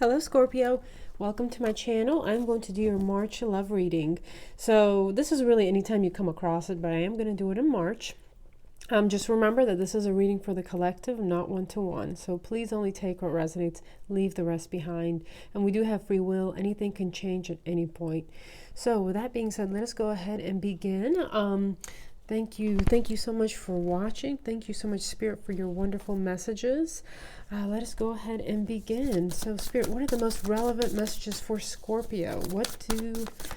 Hello, Scorpio. Welcome to my channel. I'm going to do your March love reading. So this is really anytime you come across it, but I am going to do it in March. Just remember that this is a reading for the collective, not one-to-one. So please only take what resonates, leave the rest behind. And we do have free will. Anything can change at any point. So with that being said, let us go ahead and begin. Thank you so much for watching. Thank you so much, Spirit, for your wonderful messages. Let us go ahead and begin. So, Spirit, what are the most relevant messages for Scorpio? What do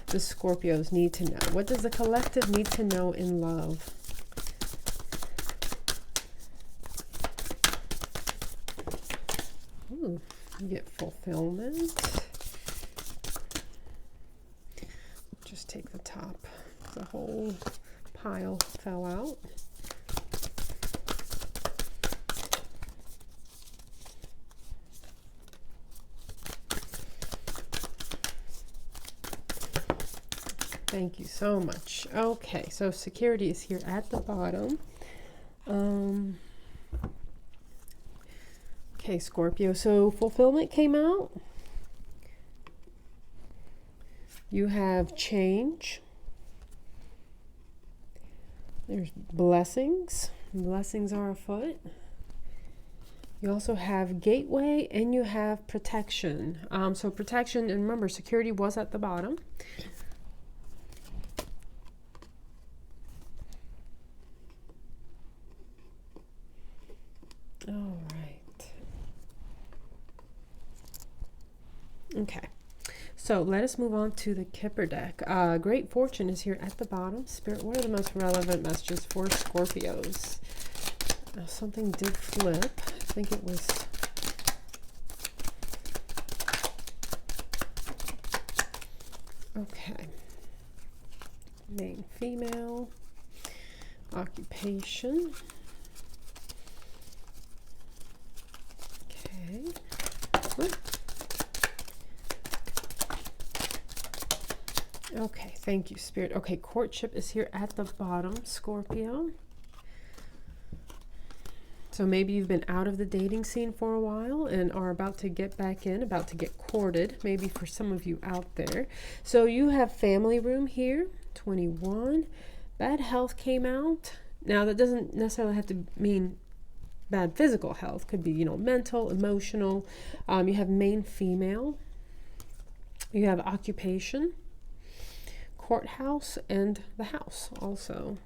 the Scorpios need to know? What does the collective need to know in love? Ooh, you get fulfillment. Just take the top. The whole pile fell out. Thank you so much. Okay, so security is here at the bottom. Okay, Scorpio, so fulfillment came out. You have change. There's blessings. Blessings are afoot. You also have gateway and you have protection. So protection, and remember, security was at the bottom. All right. Okay. So let us move on to the Kipper deck. Great fortune is here at the bottom. Spirit, what are the most relevant messages for Scorpios? Something did flip. I think it was... Okay. Main female. Occupation. Okay. Ooh. Okay, thank you, Spirit. Okay, courtship is here at the bottom, Scorpio. So maybe you've been out of the dating scene for a while and are about to get back in, about to get courted, maybe for some of you out there. So you have family room here, 21. Bad health came out. Now, that doesn't necessarily have to mean bad physical health. Could be, mental, emotional. You have main female. You have occupation. Courthouse and the house also.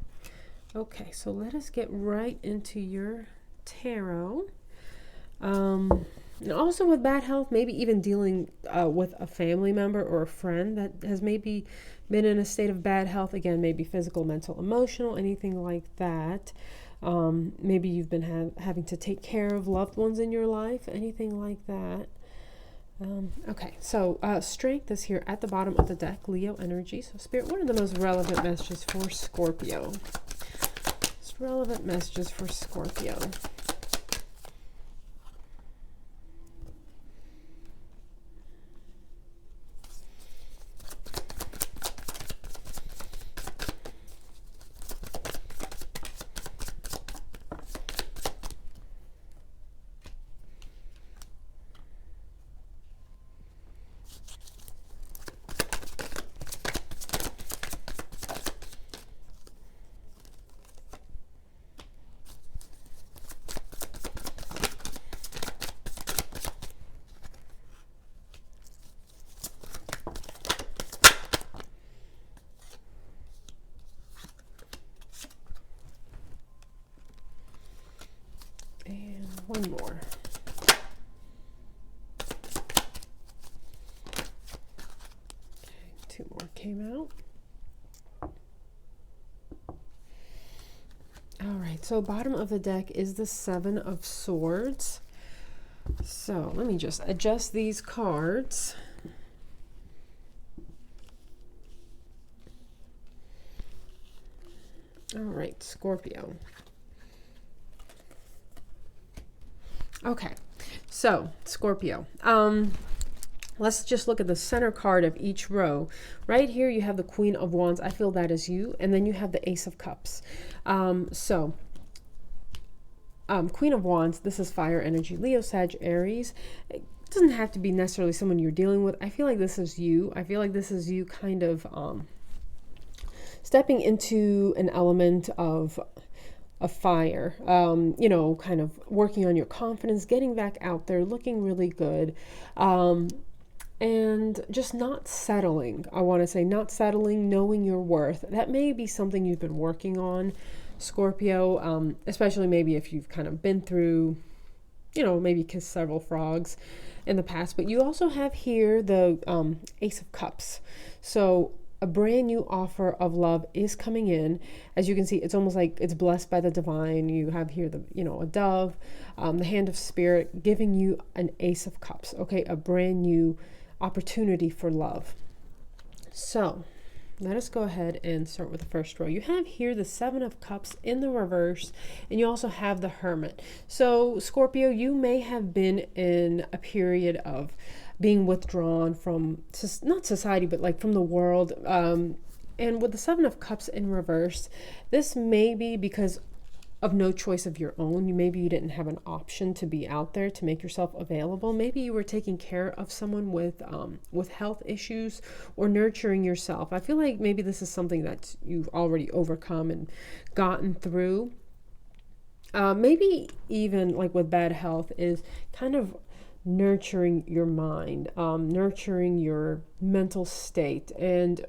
Okay, so let us get right into your tarot. And also with bad health, maybe even dealing with a family member or a friend that has maybe been in a state of bad health. Again, maybe physical, mental, emotional, anything like that. Maybe you've been having to take care of loved ones in your life, anything like that. Okay, so strength is here at the bottom of the deck, Leo energy. So Spirit, what are the most relevant messages for Scorpio? Most relevant messages for Scorpio. And one more. Okay, two more came out. All right, so bottom of the deck is the Seven of Swords. So let me just adjust these cards. All right, Scorpio. Okay, so Scorpio. Let's just look at the center card of each row. Right here, you have the Queen of Wands. I feel that is you. And then you have the Ace of Cups. Queen of Wands, this is fire energy. Leo, Sag, Aries. doesn't have to be necessarily someone you're dealing with. I feel like this is you. I feel like this is you kind of stepping into an element of a fire, kind of working on your confidence, getting back out there, looking really good, and just not settling. I want to say not settling, knowing your worth. That may be something you've been working on, Scorpio, especially maybe if you've kind of been through, maybe kissed several frogs in the past. But you also have here the Ace of Cups. So a brand new offer of love is coming in. As you can see, it's almost like it's blessed by the divine. You have here a dove, the hand of spirit giving you an Ace of Cups. Okay, a brand new opportunity for love. So let us go ahead and start with the first row. You have here the Seven of Cups in the reverse, and you also have the Hermit. So Scorpio, you may have been in a period of being withdrawn from, not society, but like from the world. And with the Seven of Cups in reverse, this may be because of no choice of your own. Maybe you didn't have an option to be out there to make yourself available. Maybe you were taking care of someone with health issues or nurturing yourself. I feel like maybe this is something that you've already overcome and gotten through. Maybe even like with bad health is kind of nurturing your mind, nurturing your mental state, and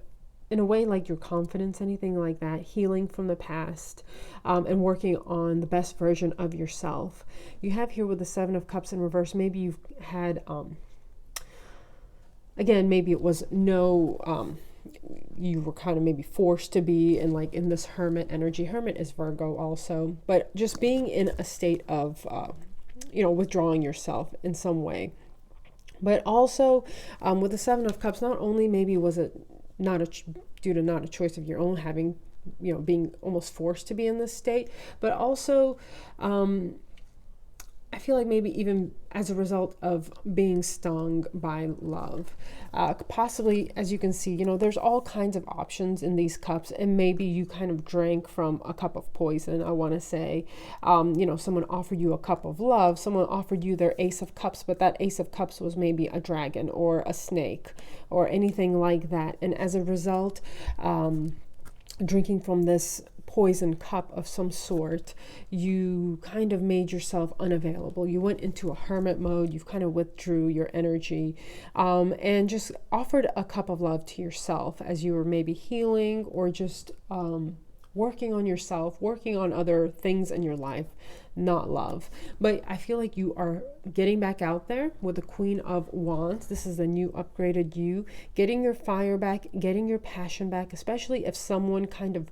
in a way like your confidence, anything like that, healing from the past, and working on the best version of yourself. You have here with the Seven of Cups in reverse, maybe you've had, again, maybe it was you were kind of maybe forced to be in this Hermit energy. Hermit is Virgo also, but just being in a state of, withdrawing yourself in some way. But also with the Seven of Cups, not only maybe was it due to not a choice of your own, having, being almost forced to be in this state, but also I feel like maybe even as a result of being stung by love. Possibly, as you can see, there's all kinds of options in these cups, and maybe you kind of drank from a cup of poison, I want to say. Someone offered you a cup of love, someone offered you their Ace of Cups, but that Ace of Cups was maybe a dragon or a snake or anything like that. And as a result, drinking from this poison cup of some sort, you kind of made yourself unavailable. You went into a hermit mode. You've kind of withdrew your energy, and just offered a cup of love to yourself as you were maybe healing or just working on yourself, working on other things in your life, not love. But I feel like you are getting back out there with the Queen of Wands. This is the new upgraded you, getting your fire back, getting your passion back, especially if someone kind of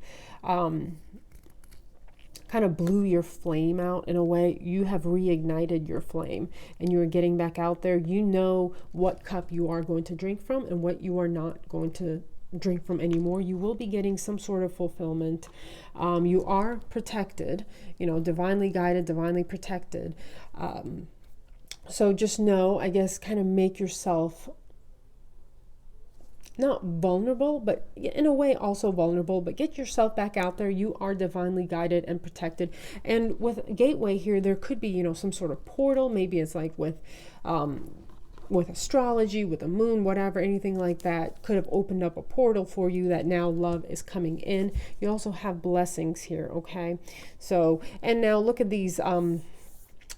blew your flame out in a way. You have reignited your flame and you're getting back out there. You know what cup you are going to drink from and what you are not going to drink from anymore. You will be getting some sort of fulfillment. You are protected, divinely guided, divinely protected. So just know, I guess, kind of make yourself not vulnerable, but in a way also vulnerable, but get yourself back out there. You are divinely guided and protected. And with Gateway here, there could be, some sort of portal. Maybe it's like with astrology, with the moon, whatever, anything like that could have opened up a portal for you that now love is coming in. You also have blessings here, okay? So, and now look at these,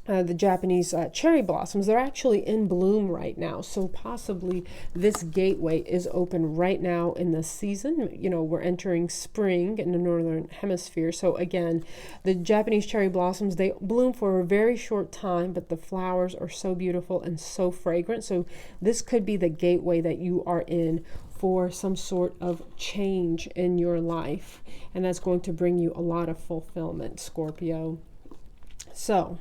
the Japanese cherry blossoms. They're actually in bloom right now. So possibly this gateway is open right now in this season. We're entering spring in the northern hemisphere. So again, the Japanese cherry blossoms, they bloom for a very short time, but the flowers are so beautiful and so fragrant. So this could be the gateway that you are in for some sort of change in your life. And that's going to bring you a lot of fulfillment, Scorpio. So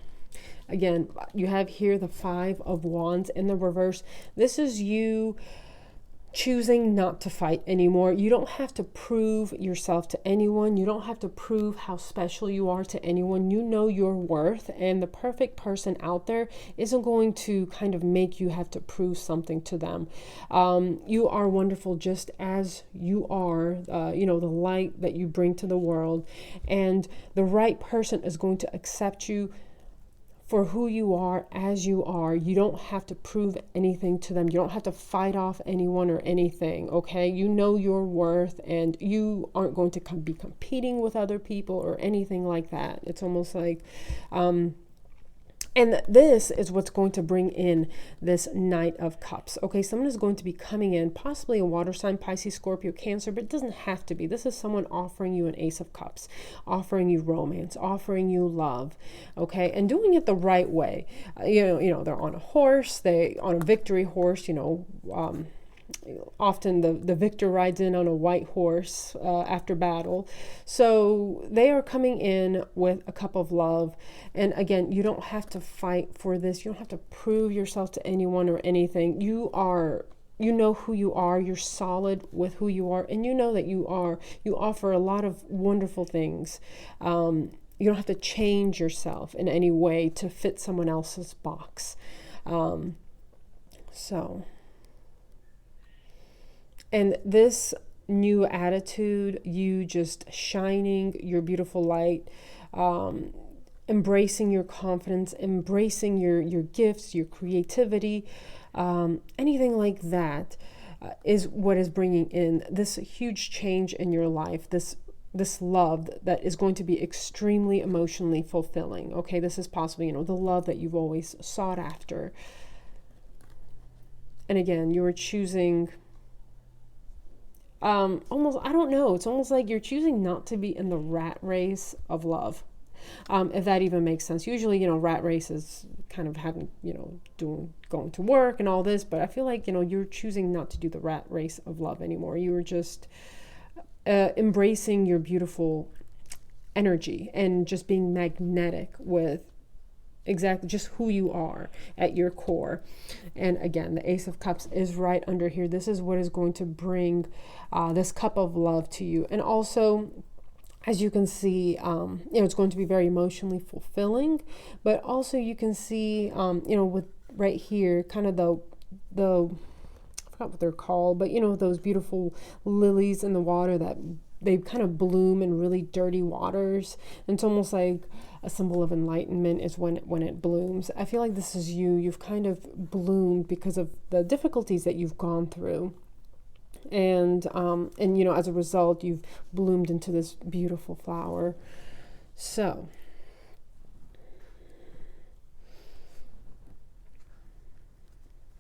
again, you have here the Five of Wands in the reverse. This is you choosing not to fight anymore. You don't have to prove yourself to anyone. You don't have to prove how special you are to anyone. You know your worth, and the perfect person out there isn't going to kind of make you have to prove something to them. You are wonderful just as you are, the light that you bring to the world, and the right person is going to accept you for who you are as you are. You don't have to prove anything to them. You don't have to fight off anyone or anything, okay? You know your worth, and you aren't going to be competing with other people or anything like that. It's almost like, and this is what's going to bring in this Knight of Cups. Okay, someone is going to be coming in, possibly a water sign, Pisces, Scorpio, Cancer, but it doesn't have to be. This is someone offering you an Ace of Cups, offering you romance, offering you love, okay, and doing it the right way. They're on a horse, on a victory horse, often the victor rides in on a white horse after battle. So they are coming in with a cup of love. And again, you don't have to fight for this. You don't have to prove yourself to anyone or anything. You know who you are. You're solid with who you are. And you know that you offer a lot of wonderful things. You don't have to change yourself in any way to fit someone else's box. And this new attitude, you just shining your beautiful light, embracing your confidence, embracing your gifts, your creativity, anything like that, is what is bringing in this huge change in your life, this love that is going to be extremely emotionally fulfilling. Okay, this is possibly, the love that you've always sought after. And again, you are choosing... almost, I don't know, it's almost like you're choosing not to be in the rat race of love, if that even makes sense. Usually, rat race is kind of having, going to work and all this, but I feel like, you're choosing not to do the rat race of love anymore. You are just embracing your beautiful energy and just being magnetic with exactly just who you are at your core. And again, the Ace of Cups is right under here. This is what is going to bring this cup of love to you. And also, as you can see, it's going to be very emotionally fulfilling, but also you can see, with right here, kind of the I forgot what they're called, but those beautiful lilies in the water that they kind of bloom in really dirty waters. And it's almost like a symbol of enlightenment is when it blooms. I feel like this is you. You've kind of bloomed because of the difficulties that you've gone through. And as a result, you've bloomed into this beautiful flower. So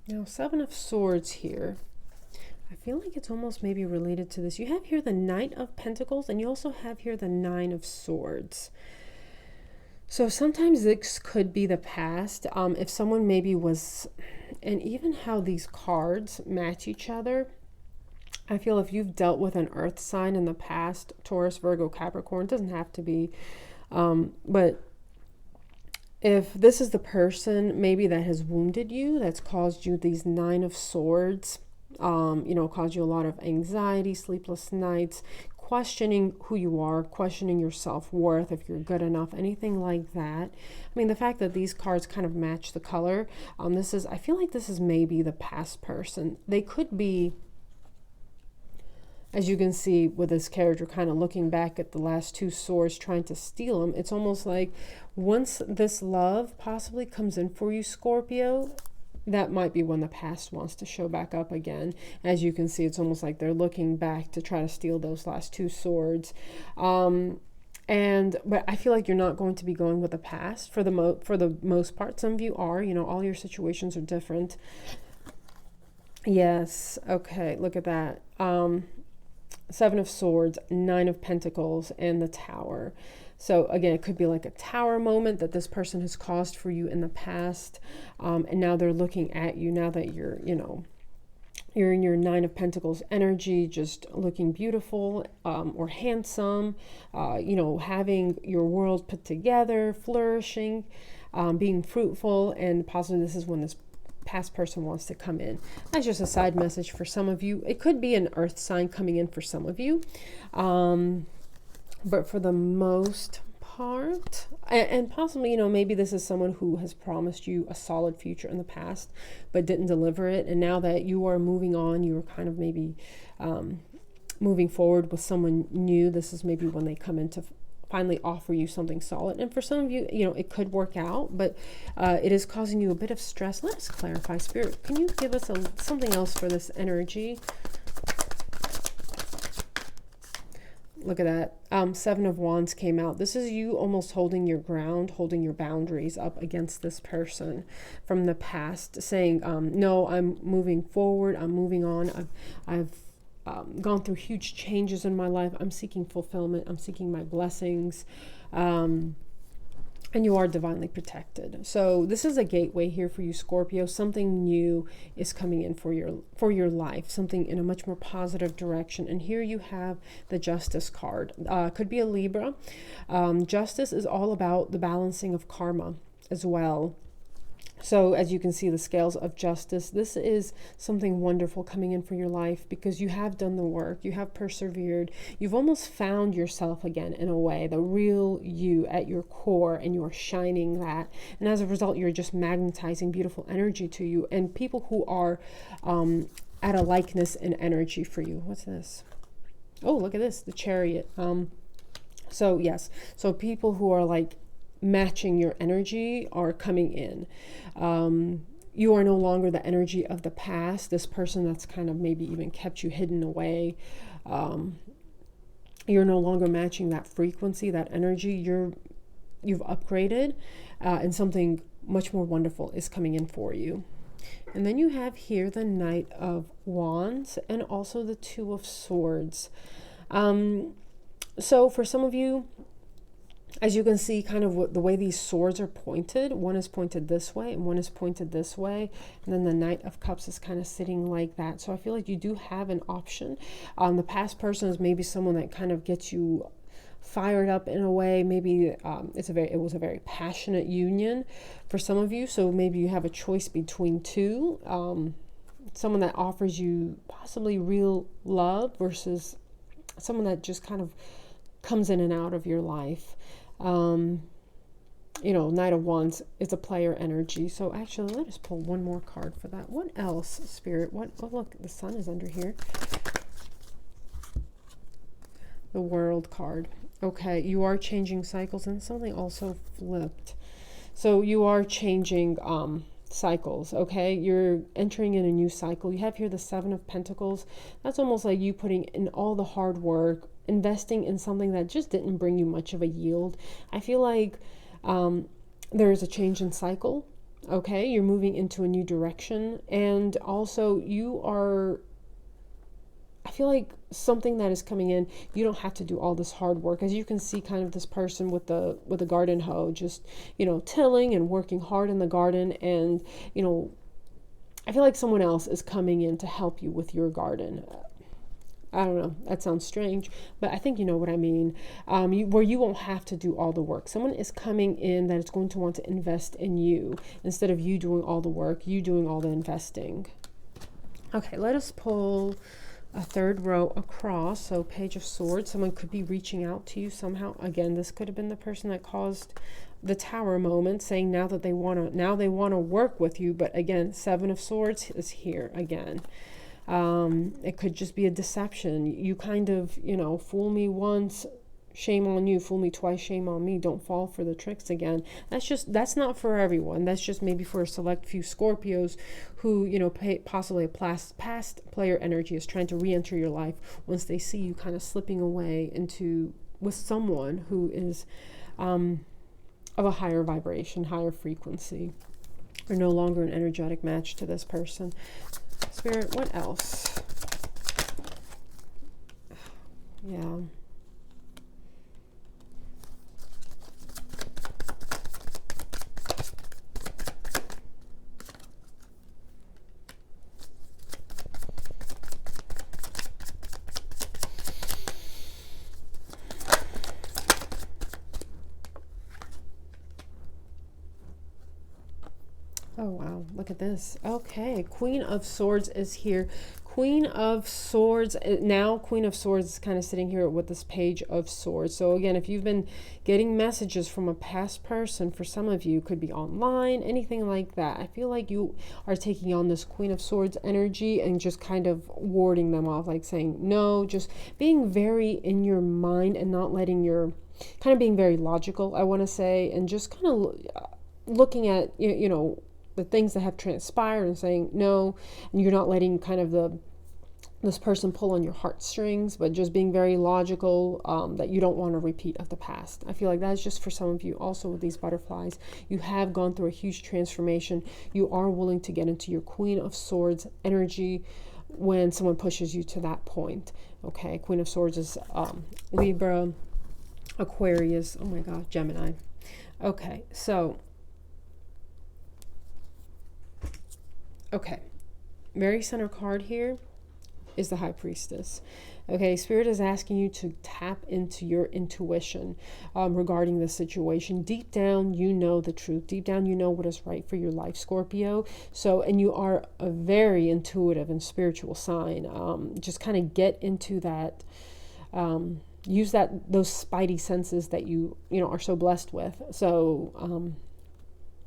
now, Seven of Swords here. I feel like it's almost maybe related to this. You have here the Knight of Pentacles, and you also have here the Nine of Swords. So sometimes this could be the past. If someone maybe was, and even how these cards match each other, I feel if you've dealt with an earth sign in the past, Taurus, Virgo, Capricorn, doesn't have to be, but if this is the person maybe that has wounded you, that's caused you these Nine of Swords, caused you a lot of anxiety, sleepless nights, questioning who you are, questioning your self-worth, if you're good enough, anything like that. I mean, the fact that these cards kind of match the color, I feel like this is maybe the past person. They could be, as you can see with this character kind of looking back at the last two swords trying to steal them, it's almost like once this love possibly comes in for you, Scorpio, that might be when the past wants to show back up again. As you can see, it's almost like they're looking back to try to steal those last two swords. But I feel like you're not going to be going with the past for the most part. Some of you are, all your situations are different. Yes. Okay. Look at that. Seven of Swords, Nine of Pentacles, and the Tower. So again, it could be like a tower moment that this person has caused for you in the past. And now they're looking at you now that you're in your Nine of Pentacles energy, just looking beautiful or handsome, having your world put together, flourishing, being fruitful. And possibly this is when this past person wants to come in. That's just a side message for some of you. It could be an earth sign coming in for some of you. But for the most part, and possibly, maybe this is someone who has promised you a solid future in the past, but didn't deliver it. And now that you are moving on, you are kind of maybe moving forward with someone new. This is maybe when they come into finally offer you something solid. And for some of you, you know, it could work out, but it is causing you a bit of stress. Let us clarify. Spirit, can you give us something else for this energy? Look at that. Seven of Wands came out. This is you almost holding your ground, holding your boundaries up against this person from the past, saying, no, I'm moving forward. I'm moving on. I've gone through huge changes in my life. I'm seeking fulfillment. I'm seeking my blessings. And you are divinely protected. So this is a gateway here for you, Scorpio. Something new is coming in for your life, something in a much more positive direction. And here you have the Justice card. Could be a Libra. Justice is all about the balancing of karma as well. So as you can see, the scales of justice, this is something wonderful coming in for your life because you have done the work, you have persevered, you've almost found yourself again in a way, the real you at your core, and you are shining that. And as a result, you're just magnetizing beautiful energy to you and people who are at a likeness in energy for you. What's this? Oh, look at this, the Chariot. So yes, so people who are like matching your energy are coming in. You are no longer the energy of the past, this person that's kind of maybe even kept you hidden away. You're no longer matching that frequency, that energy. You've upgraded, and something much more wonderful is coming in for you. And then you have here the Knight of Wands and also the Two of Swords. So for some of you, as you can see, kind of the way these swords are pointed, one is pointed this way and one is pointed this way. And then the Knight of Cups is kind of sitting like that. So I feel like you do have an option. The past person is maybe someone that kind of gets you fired up in a way. Maybe it was a very passionate union for some of you. So maybe you have a choice between two. Someone that offers you possibly real love versus someone that just kind of comes in and out of your life. You know, Knight of Wands is a player energy. So actually, let us pull one more card for that. What else, Spirit? What? Oh, look, the Sun is under here. The World card. Okay, you are changing cycles, and something also flipped. So you are changing cycles, okay? You're entering in a new cycle. You have here the Seven of Pentacles. That's almost like you putting in all the hard work, investing in something that just didn't bring you much of a yield. I feel like there is a change in cycle, okay? You're moving into a new direction, and also I feel like something that is coming in, you don't have to do all this hard work. As you can see, kind of this person with the garden hoe, just, you know, tilling and working hard in the garden. And, you know, I feel like someone else is coming in to help you with your garden. I don't know, that sounds strange, but I think you know what I mean. Where you won't have to do all the work. Someone is coming in that is going to want to invest in you instead of you doing all the work, you doing all the investing. Okay, let us pull a third row across. So Page of Swords, someone could be reaching out to you somehow. Again, this could have been the person that caused the Tower moment, saying now they want to work with you. But again, Seven of Swords is here again. It could just be a deception. You kind of, you know, fool me once, shame on you. Fool me twice, shame on me. Don't fall for the tricks again. That's not for everyone. That's just maybe for a select few Scorpios who, you know, possibly a past player energy is trying to re-enter your life once they see you kind of slipping away with someone who is of a higher vibration, higher frequency. You're no longer an energetic match to this person. Spirit, what else? Yeah. Oh, wow. Look at this. Okay. Queen of Swords is here. Queen of Swords. Now Queen of Swords is kind of sitting here with this Page of Swords. So again, if you've been getting messages from a past person, for some of you, could be online, anything like that. I feel like you are taking on this Queen of Swords energy and just kind of warding them off, like saying no, just being very in your mind and not letting your, kind of being very logical, I want to say, and just kind of looking at, you know, the things that have transpired and saying no, and you're not letting kind of this person pull on your heartstrings, but just being very logical, that you don't want a repeat of the past. I feel like that's just for some of you. Also with these butterflies, you have gone through a huge transformation. You are willing to get into your Queen of Swords energy when someone pushes you to that point. Okay, Queen of Swords is Libra, Aquarius, oh my God, Gemini. Okay, so okay, very center card here is the High Priestess. Okay, Spirit is asking you to tap into your intuition regarding the situation. Deep down, you know the truth. Deep down, you know what is right for your life, Scorpio. So, and you are a very intuitive and spiritual sign. Just kind of get into that, use those spidey senses that you know, are so blessed with. So,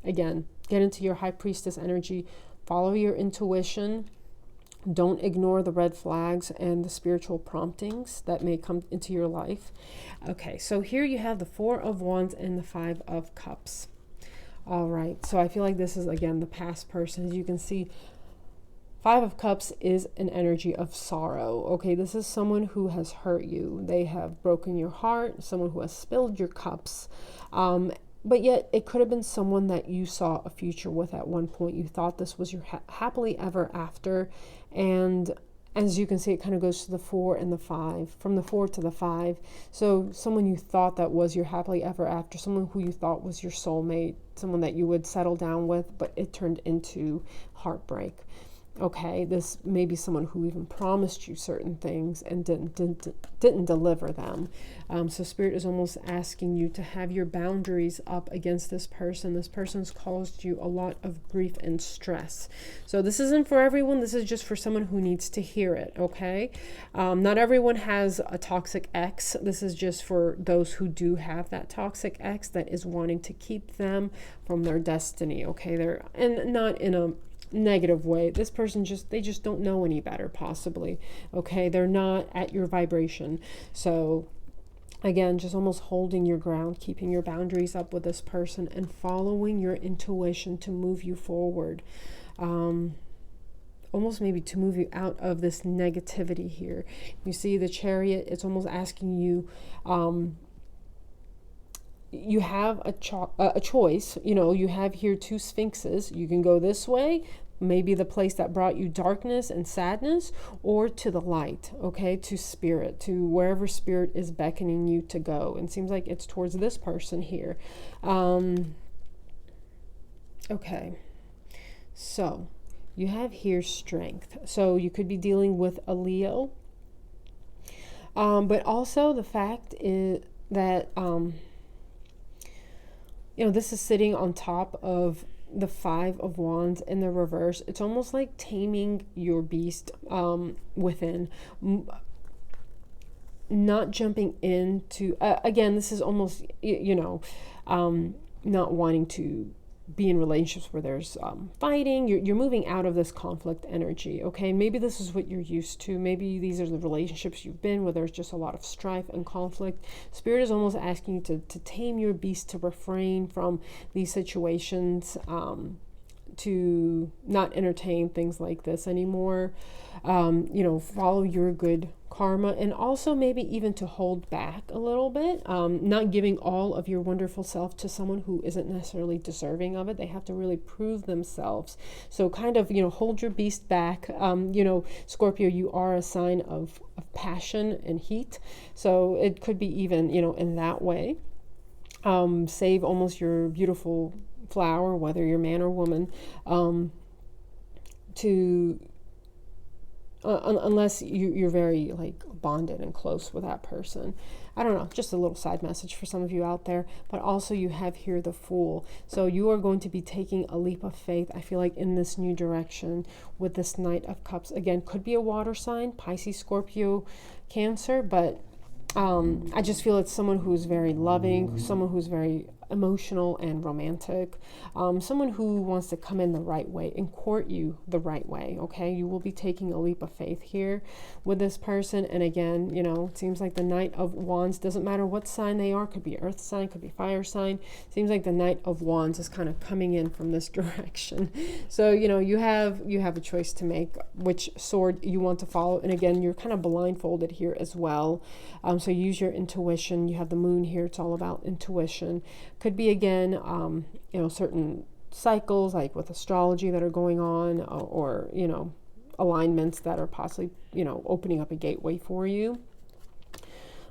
again, get into your High Priestess energy. Follow your intuition. Don't ignore the red flags and the spiritual promptings that may come into your life. Okay, so here you have the Four of Wands and the Five of Cups. All right, so I feel like this is, again, the past person. As you can see, Five of Cups is an energy of sorrow. Okay, this is someone who has hurt you. They have broken your heart, someone who has spilled your cups. But yet it could have been someone that you saw a future with at one point. You thought this was your happily ever after. And as you can see, it kind of goes to the 4 and the 5, from the 4 to the 5. So someone you thought that was your happily ever after, someone who you thought was your soulmate, someone that you would settle down with, but it turned into heartbreak. Okay, this may be someone who even promised you certain things and didn't deliver them. So Spirit is almost asking you to have your boundaries up against this person. This person's caused you a lot of grief and stress. So this isn't for everyone. This is just for someone who needs to hear it, okay? Not everyone has a toxic ex. This is just for those who do have that toxic ex that is wanting to keep them from their destiny, okay? And not in a negative way. This person they just don't know any better, possibly. Okay, they're not at your vibration. So again, just almost holding your ground, keeping your boundaries up with this person and following your intuition to move you forward. Almost maybe to move you out of this negativity here. You see the Chariot, it's almost asking you, you have a choice. You know, you have here two sphinxes. You can go this way, maybe the place that brought you darkness and sadness, or to the light, okay, to spirit, to wherever spirit is beckoning you to go. And it seems like it's towards this person here. Okay, so you have here Strength. So you could be dealing with a Leo, but also the fact is that you know, this is sitting on top of the Five of Wands in the reverse. It's almost like taming your beast within, not jumping into, again, this is almost, you know, not wanting to be in relationships where there's fighting. You're moving out of this conflict energy, okay? Maybe this is what you're used to. Maybe these are the relationships you've been where there's just a lot of strife and conflict. Spirit is almost asking you to tame your beast, to refrain from these situations, to not entertain things like this anymore. You know, follow your good karma, and also maybe even to hold back a little bit, not giving all of your wonderful self to someone who isn't necessarily deserving of it. They have to really prove themselves. So kind of, you know, hold your beast back. You know, Scorpio, you are a sign of passion and heat. So it could be even, you know, in that way. Save almost your beautiful flower, whether you're man or woman, to unless you're very like bonded and close with that person. I don't know, just a little side message for some of you out there. But also you have here the Fool. So you are going to be taking a leap of faith, I feel like, in this new direction with this Knight of Cups. Again, could be a water sign, Pisces, Scorpio, Cancer, but I just feel it's someone who's very loving, someone who's very emotional and romantic, someone who wants to come in the right way and court you the right way. Okay, you will be taking a leap of faith here with this person. And again, you know, it seems like the Knight of Wands, doesn't matter what sign they are, could be earth sign, could be fire sign, seems like the Knight of Wands is kind of coming in from this direction. So you know, you have a choice to make which sword you want to follow. And again, you're kind of blindfolded here as well, so use your intuition. You have the Moon here, it's all about intuition. Could be, again, you know, certain cycles like with astrology that are going on, or you know, alignments that are possibly, you know, opening up a gateway for you.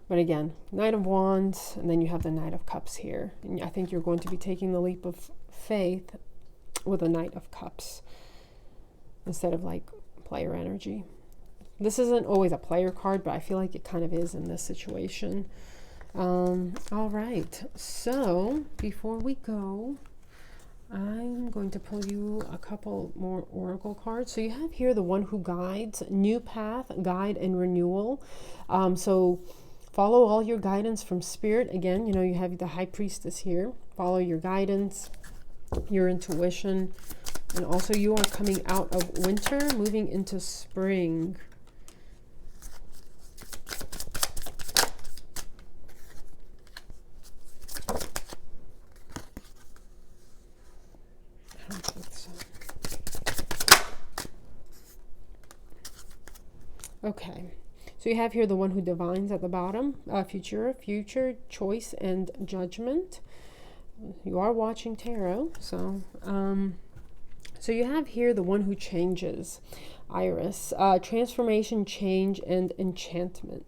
But again, Knight of Wands, and then you have the Knight of Cups here. And I think you're going to be taking the leap of faith with a Knight of Cups instead of like player energy. This isn't always a player card, but I feel like it kind of is in this situation. All right, so before we go, I'm going to pull you a couple more oracle cards. So you have here the One Who Guides, New Path, Guide, and Renewal. So follow all your guidance from Spirit. Again, you know, you have the High Priestess here. Follow your guidance, your intuition, and also you are coming out of winter, moving into spring. Okay, so you have here the One Who Divines at the bottom, future, choice, and judgment. You are watching tarot, so so you have here the One Who Changes, Iris, transformation, change, and enchantment.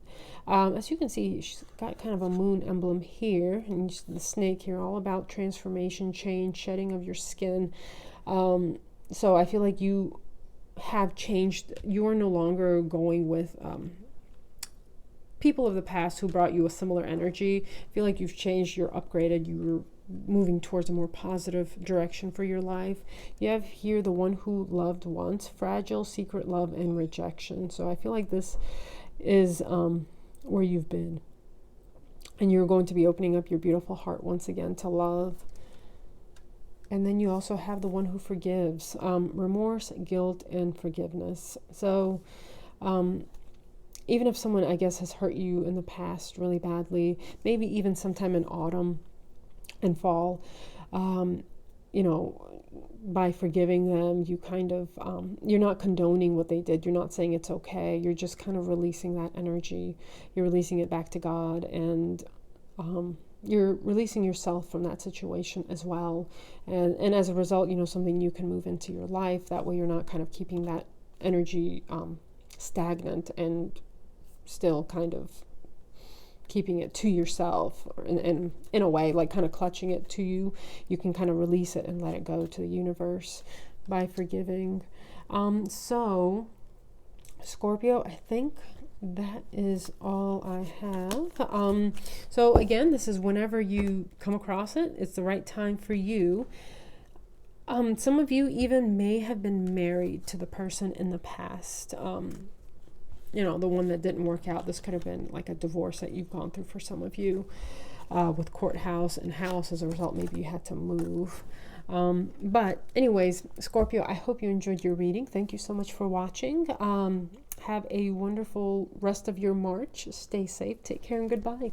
As you can see, she's got kind of a moon emblem here, and the snake here, all about transformation, change, shedding of your skin. So I feel like you have changed. You are no longer going with people of the past who brought you a similar energy. I feel like you've changed, you're upgraded, you're moving towards a more positive direction for your life. You have here the One Who Loved Once, fragile, secret love, and rejection. So I feel like this is where you've been, and you're going to be opening up your beautiful heart once again to love. And then you also have the One Who Forgives, remorse, guilt, and forgiveness. So even if someone, I guess, has hurt you in the past really badly, maybe even sometime in autumn and fall, you know, by forgiving them, you kind of, you're not condoning what they did. You're not saying it's okay. You're just kind of releasing that energy. You're releasing it back to God, and you're releasing yourself from that situation as well. And as a result, you know, something new can move into your life. That way you're not kind of keeping that energy stagnant and still kind of keeping it to yourself, and in a way, like kind of clutching it to you. You can kind of release it and let it go to the universe by forgiving. So Scorpio, I think that is all I have. So again, this is whenever you come across it, it's the right time for you. Some of you even may have been married to the person in the past. You know, the one that didn't work out. This could have been like a divorce that you've gone through for some of you, with courthouse and house. As a result, maybe you had to move. But anyways, Scorpio, I hope you enjoyed your reading. Thank you so much for watching. Have a wonderful rest of your March. Stay safe. Take care and goodbye.